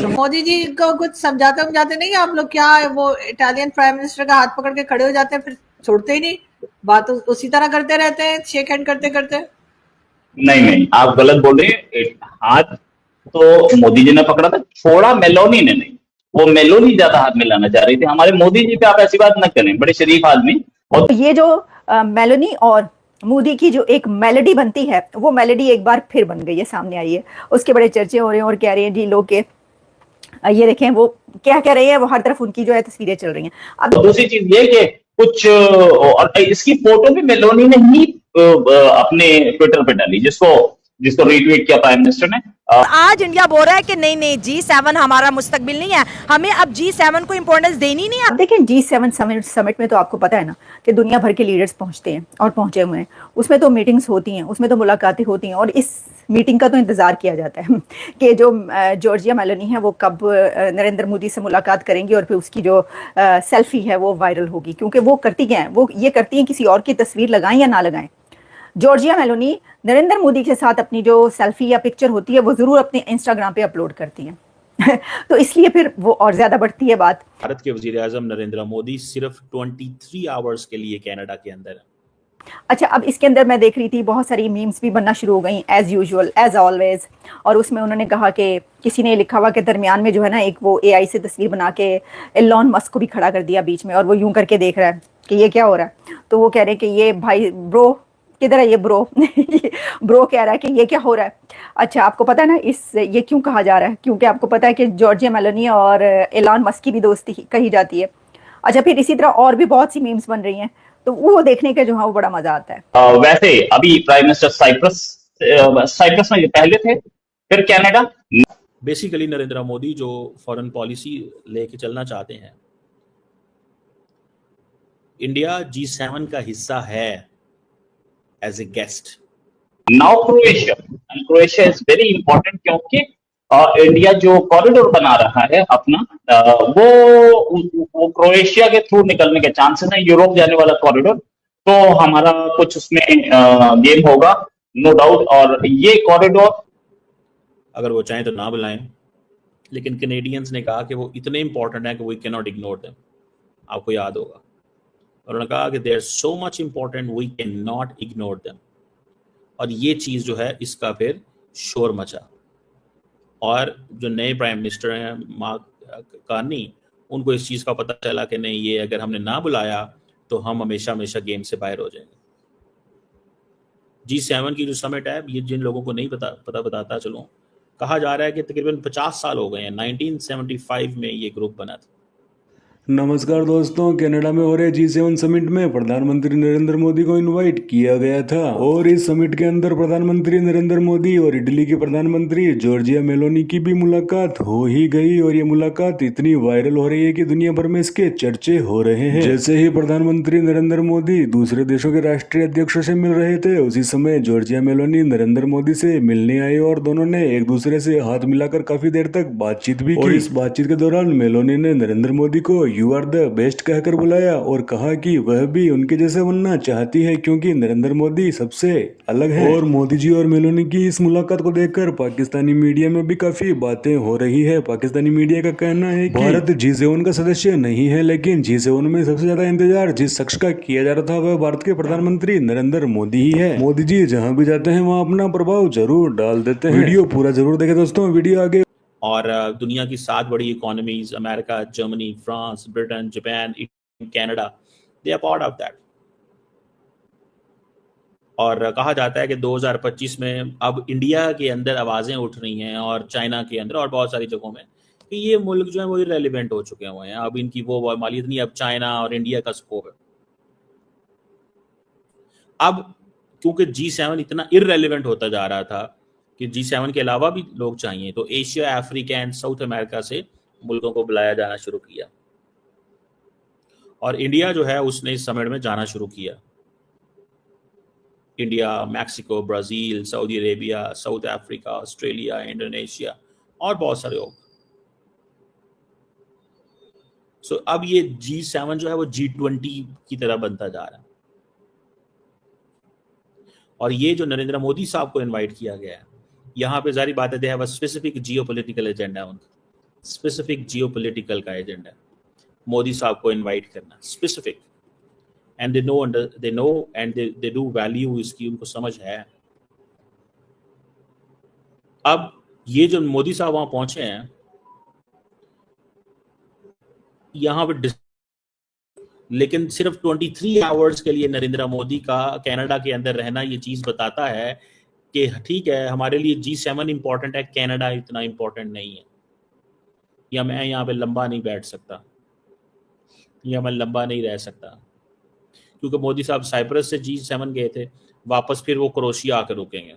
मोदी जी को कुछ समझाते नहीं आप लोग, क्या वो इटालियन प्राइम मिनिस्टर का हाथ पकड़ के खड़े हो जाते हैं, फिर छोड़ते ही नहीं, बात उसी तरह करते रहते हैं, शेक हैंड करते करते। नहीं नहीं, आप गलत बोल रहे हैं। हाथ तो मोदी जी ने पकड़ा था, छोड़ा मेलोनी ने नहीं। वो मेलोनी ज्यादा हाथ मिलाना चाह रही थी हमारे मोदी जी पे। आप ऐसी बात न करें, बड़े शरीफ आदमी। और ये जो मेलोनी और मोदी की जो एक मेलोडी बनती है, वो मेलोडी एक बार फिर बन गई है, सामने आई है। उसके बड़े चर्चे हो रहे हैं और कह रहे हैं जी लोग के ये देखें वो क्या कह रहे हैं, वो हर तरफ उनकी जो है तस्वीरें चल रही हैं। अब दूसरी चीज ये कि कुछ और इसकी फोटो भी मेलोनी ने ही अपने ट्विटर पे डाली, जिसको रीट्वीट किया प्राइम मिनिस्टर ने। आज इंडिया बोल रहा है कि नहीं नहीं G7 हमारा मुस्तकबिल नहीं है, हमें अब G7 को इम्पोर्टेंस देनी नहीं है। अब देखें G7 समिट में तो आपको पता है ना कि दुनिया भर के लीडर्स पहुंचते हैं और पहुंचे हुए हैं। उसमें तो मीटिंग्स होती हैं, उसमें तो मुलाकातें होती हैं, और इस मीटिंग का तो इंतजार किया जाता है कि जो जॉर्जिया मेलोनी है वो कब नरेंद्र मोदी से मुलाकात करेंगी और फिर उसकी जो सेल्फी है वो वायरल होगी। क्योंकि वो करती क्या है, वो ये करती हैं किसी और की तस्वीर लगाएं या ना लगाएं, जॉर्जिया मेलोनी नरेंद्र मोदी के साथ अपनी जो सेल्फी या पिक्चर होती है वो जरूर अपने इंस्टाग्राम पे अपलोड करती हैं तो इसलिए फिर वो और ज्यादा बढ़ती है बात। भारत के वजीर आजम नरेंद्र मोदी सिर्फ 23 आवर्स के लिए कनाडा के अंदर है। अच्छा, अब इसके अंदर मैं देख रही थी बहुत सारी मीम्स भी बनना शुरू हो गई, एज यूजुअल एज ऑलवेज। और उसमें उन्होंने कहा कि किसी ने लिखा हुआ के दरमियान में जो है ना एक वो AI से तस्वीर बना के एलोन मस्क को भी खड़ा कर दिया बीच में, और वो यूं करके देख रहा है कि ये क्या हो रहा है। तो वो कह रहे हैं कि ये भाई ब्रो किधर है, ये ब्रो ब्रो कह रहा है कि ये क्या हो रहा है। अच्छा, आपको पता है ना ये क्यों कहा जा रहा है? क्योंकि आपको पता है कि जॉर्जिया मेलोनी और एलोन मस्क की भी दोस्ती कही जाती है। अच्छा, फिर इसी तरह और भी बहुत सी मीम्स बन रही हैं, तो वो देखने का जो है वो बड़ा मजा आता है। वैसे अभी प्राइम मिनिस्टर साइप्रस में पहले थे, फिर कनाडा। बेसिकली नरेंद्र मोदी जो फॉरेन पॉलिसी लेके चलना चाहते हैं, इंडिया G7 का हिस्सा है as a guest. Now Croatia is very important, क्योंकि इंडिया जो कॉरिडोर बना रहा है अपना, वो क्रोएशिया के थ्रू निकलने के चांसेस है, यूरोप जाने वाला कॉरिडोर। तो हमारा कुछ उसमें गेम होगा, नो डाउट। और ये कॉरिडोर अगर वो चाहें तो ना बुलाएं, लेकिन कैनेडियंस ने कहा कि वो इतने इंपॉर्टेंट है कि we can not ignore them. आपको याद होगा, उन्होंने कहा कि they are so much important we can not ignore them. और ये चीज जो है इसका फिर शोर मचा, और जो नए प्राइम मिनिस्टर हैं मार्क कार्नी, उनको इस चीज का पता चला कि नहीं, ये अगर हमने ना बुलाया तो हम हमेशा हमेशा गेम से बाहर हो जाएंगे। G7 की जो समिट है, ये जिन लोगों को नहीं पता बताता चलो, कहा जा रहा है कि तकरीबन 50 साल हो गए हैं, 1975 में ये ग्रुप बना था। नमस्कार दोस्तों, कनाडा में हो रहे G7 समिट में प्रधानमंत्री नरेंद्र मोदी को इनवाइट किया गया था, और इस समिट के अंदर प्रधानमंत्री नरेंद्र मोदी और इटली की प्रधानमंत्री जॉर्जिया मेलोनी की भी मुलाकात हो ही गई। और ये मुलाकात इतनी वायरल हो रही है कि दुनिया भर में इसके चर्चे हो रहे हैं। जैसे ही प्रधानमंत्री नरेंद्र मोदी दूसरे देशों के राष्ट्रीय अध्यक्षों से मिल रहे थे, उसी समय जॉर्जिया मेलोनी नरेंद्र मोदी से मिलने आई और दोनों ने एक दूसरे से हाथ मिलाकर काफी देर तक बातचीत भी की। और इस बातचीत के दौरान मेलोनी ने नरेंद्र मोदी को यू आर द बेस्ट कहकर बुलाया और कहा कि वह भी उनके जैसे बनना चाहती है, क्योंकि नरेंद्र मोदी सबसे अलग है। और मोदी जी और मेलोनी की इस मुलाकात को देखकर पाकिस्तानी मीडिया में भी काफी बातें हो रही है। पाकिस्तानी मीडिया का कहना है कि भारत G7 का सदस्य नहीं है, लेकिन G7 में सबसे ज्यादा इंतजार जिस शख्स का किया जा रहा था वह भारत के प्रधानमंत्री नरेंद्र मोदी ही है। मोदी जी जहाँ भी जाते हैं वहाँ अपना प्रभाव जरूर डाल देते हैं। वीडियो पूरा जरूर देखें दोस्तों, वीडियो आगे। और दुनिया की 7 बड़ी economies, America, Germany, France, Britain, Japan, Canada, they are part of that. और कहा जाता है कि 2025 में अब इंडिया के अंदर आवाजें उठ रही हैं, और चाइना के अंदर और बहुत सारी जगहों में, कि ये मुल्क जो है वो इररेलेवेंट हो चुके हुए हैं, अब इनकी वो मालियत नहीं, अब चाइना और इंडिया का स्कोप है। अब क्योंकि G7 इतना इररेलेवेंट होता जा रहा था कि G7 के अलावा भी लोग चाहिए, तो Asia, Africa and south America से मुल्कों को बुलाया जाना शुरू किया, और इंडिया जो है उसने इस समिट में जाना शुरू किया। India, Mexico, Brazil, Saudi Arabia, south Africa, Australia, Indonesia और बहुत सारे लोग। सो अब ये G7 जो है वो G20 की तरह बनता जा रहा है, और ये जो नरेंद्र मोदी साहब को इनवाइट किया गया है, यहाँ पे जारी बात है, they have a specific geopolitical agenda, उनका स्पेसिफिक जियोपॉलिटिकल का एजेंडा मोदी साहब को इनवाइट करना, specific, and they know and they do value इसकी, उनको समझ है। अब ये जो मोदी साहब वहां पहुंचे हैं, यहाँ पे लेकिन सिर्फ 23 आवर्स के लिए नरेंद्र मोदी का कनाडा के अंदर रहना ये चीज बताता है कि ठीक है, हमारे लिए G7 इंपॉर्टेंट है, कनाडा इतना इंपॉर्टेंट नहीं है, या मैं यहाँ पे लंबा नहीं बैठ सकता, या मैं लंबा नहीं रह सकता। क्योंकि मोदी साहब साइप्रस से G7 गए थे, वापस फिर वो क्रोएशिया आकर रुकेंगे,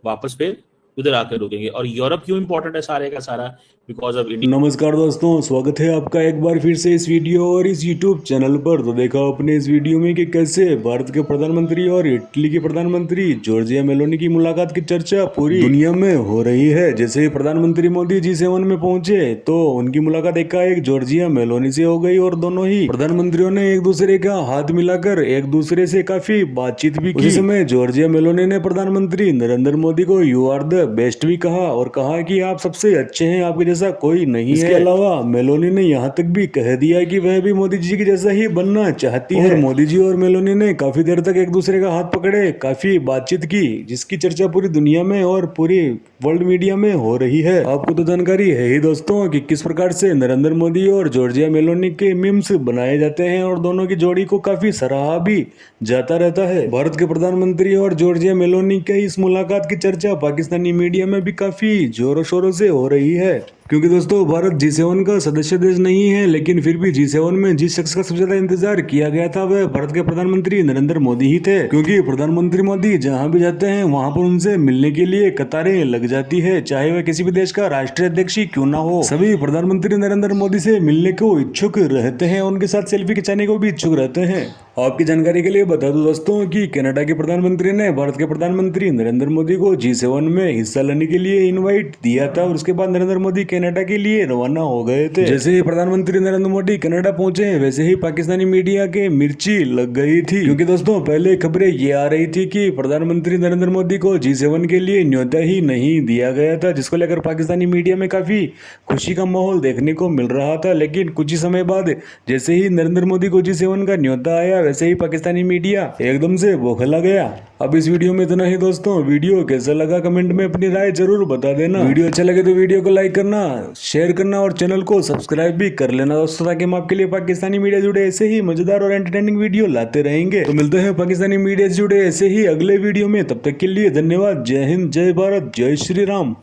वापस फिर उधर आकर रुकेंगे। और यूरोप क्यों इंपॉर्टेंट है सारे का सारा? Because of India. नमस्कार दोस्तों, स्वागत है आपका एक बार फिर से इस वीडियो और इस यूट्यूब चैनल पर। तो देखा आपने इस वीडियो में कि कैसे भारत के प्रधानमंत्री और इटली के प्रधानमंत्री जॉर्जिया मेलोनी की मुलाकात की चर्चा पूरी दुनिया में हो रही है। जैसे ही प्रधानमंत्री मोदी G7 में पहुंचे तो उनकी मुलाकात एकाएक जॉर्जिया मेलोनी से हो गई और दोनों ही प्रधानमंत्रियों ने एक दूसरे का हाथ मिलाकर एक दूसरे से काफी बातचीत भी की। उसी समय जॉर्जिया मेलोनी ने प्रधानमंत्री नरेंद्र मोदी को यू आर द बेस्ट भी कहा और कहा कि आप सबसे अच्छे हैं, आपके जैसा कोई नहीं है। इसके अलावा मेलोनी ने यहाँ तक भी कह दिया कि वह भी मोदी जी के जैसा ही बनना चाहती है। मोदी जी और मेलोनी ने काफी देर तक एक दूसरे का हाथ पकड़े काफी बातचीत की, जिसकी चर्चा पूरी दुनिया में और पूरी वर्ल्ड मीडिया में हो रही है। आपको तो जानकारी है ही दोस्तों कि किस प्रकार से नरेंद्र मोदी और जॉर्जिया मेलोनी के मीम्स बनाए जाते हैं और दोनों की जोड़ी को काफी सराहा भी जाता रहता है। भारत के प्रधानमंत्री और जॉर्जिया मेलोनी के इस मुलाकात की चर्चा पाकिस्तानी मीडिया में भी काफी जोरों शोरों से हो रही है, क्योंकि दोस्तों भारत G7 का सदस्य देश नहीं है, लेकिन फिर भी G7 में जिस शख्स का सबसे ज्यादा इंतजार किया गया था वह भारत के प्रधानमंत्री नरेंद्र मोदी ही थे। क्योंकि प्रधानमंत्री मोदी जहां भी जाते हैं वहां पर उनसे मिलने के लिए कतारें लग जाती है, चाहे वह किसी भी देश का राष्ट्रीय अध्यक्ष ही क्यों ना हो। सभी प्रधानमंत्री नरेंद्र मोदी से मिलने को इच्छुक रहते हैं, उनके साथ सेल्फी खिंचाने को भी इच्छुक रहते हैं। आपकी जानकारी के लिए बता दूं दोस्तों कि कनाडा के प्रधानमंत्री ने भारत के प्रधानमंत्री नरेंद्र मोदी को G7 में हिस्सा लेने के लिए इनवाइट दिया था और उसके बाद नरेंद्र मोदी कनाडा के लिए रवाना हो गए थे। जैसे ही प्रधानमंत्री नरेंद्र मोदी कनाडा पहुंचे वैसे ही पाकिस्तानी मीडिया के मिर्ची लग गई थी, क्योंकि दोस्तों पहले खबरें ये आ रही थी कि प्रधानमंत्री नरेंद्र मोदी को G7 के लिए न्योता ही नहीं दिया गया था, जिसको लेकर पाकिस्तानी मीडिया में काफी खुशी का माहौल देखने को मिल रहा था। लेकिन कुछ ही समय बाद जैसे ही नरेंद्र मोदी को G7 का न्योता आया वैसे ही पाकिस्तानी मीडिया एकदम से बौखला गया। अब इस वीडियो में इतना ही दोस्तों। वीडियो कैसा लगा कमेंट में अपनी राय जरूर बता देना। वीडियो अच्छा लगे तो वीडियो को लाइक करना, शेयर करना और चैनल को सब्सक्राइब भी कर लेना दोस्तों, ताकि हम आपके लिए पाकिस्तानी मीडिया जुड़े ऐसे ही मजेदार और एंटरटेनिंग वीडियो लाते रहेंगे। तो मिलते हैं पाकिस्तानी मीडिया से जुड़े ऐसे ही अगले वीडियो में। तब तक के लिए धन्यवाद। जय हिंद, जय भारत, जय श्री राम।